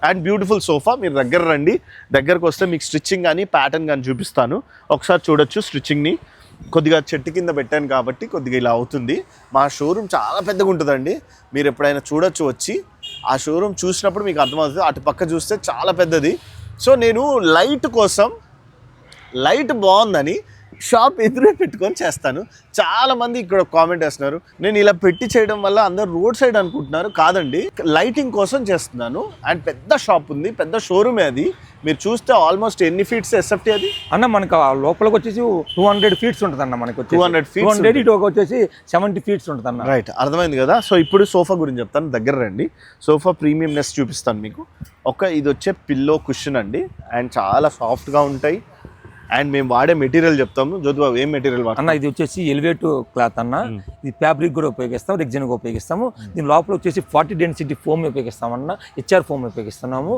And beautiful sofa. మీరు దగ్గర రండి, దగ్గరకు వస్తే మీకు స్టిచ్చింగ్ కానీ ప్యాటర్న్ కానీ చూపిస్తాను. ఒకసారి చూడొచ్చు స్టిచ్చింగ్ని. కొద్దిగా చెట్టు కింద పెట్టాను కాబట్టి కొద్దిగా ఇలా అవుతుంది. మా షోరూమ్ చాలా పెద్దగా ఉంటుందండి, మీరు ఎప్పుడైనా చూడొచ్చు వచ్చి. ఆ షోరూమ్ చూసినప్పుడు మీకు అర్థమవుతుంది. అటు పక్క చూస్తే చాలా పెద్దది. సో నేను లైట్ కోసం, లైట్ బాగుందని షాప్ ఎదురే పెట్టుకొని చేస్తాను. చాలామంది ఇక్కడ కామెంట్ వేస్తున్నారు, నేను ఇలా పెట్టి చేయడం వల్ల అందరు రోడ్ సైడ్ అనుకుంటున్నారు. కాదండి, లైటింగ్ కోసం చేస్తున్నాను. అండ్ పెద్ద షాప్ ఉంది, పెద్ద షోరూమే అది. మీరు చూస్తే ఆల్మోస్ట్ ఎన్ని ఫీట్స్ ఎస్ఎఫ్టీ అది అన్న? మనకు లోపలికి వచ్చేసి 200 ఫీట్స్ ఉంటుంది అన్న. మనకి 200 ఫీట్స్, 200 ఇటు వచ్చేసి 70 ఫీట్స్ ఉంటుంది అన్న. రైట్, అర్థమైంది కదా. సో ఇప్పుడు సోఫా గురించి చెప్తాను, దగ్గర రండి. సోఫా ప్రీమియంనెస్ చూపిస్తాను మీకు. ఇది వచ్చే పిల్లో కుషన్ అండి, అండ్ చాలా సాఫ్ట్గా ఉంటాయి. అండ్ మేము వాడే మెటీరియల్ చెప్తాము. జ్యోతిబాబు ఏం మెటీరియల్ అన్న? ఇది వచ్చేసి ఎలివేట్ క్లాత్ అన్న. ఇది ఫ్యాబ్రిక్ కూడా ఉపయోగిస్తాము, రెగ్జిన్ కూడా ఉపయోగిస్తాము. దీని లోపల వచ్చేసి 40 డెన్సిటీ ఫోమ్ ఉపయోగిస్తామన్న, హెచ్ఆర్ ఫోమ్ ఉపయోగిస్తున్నాము.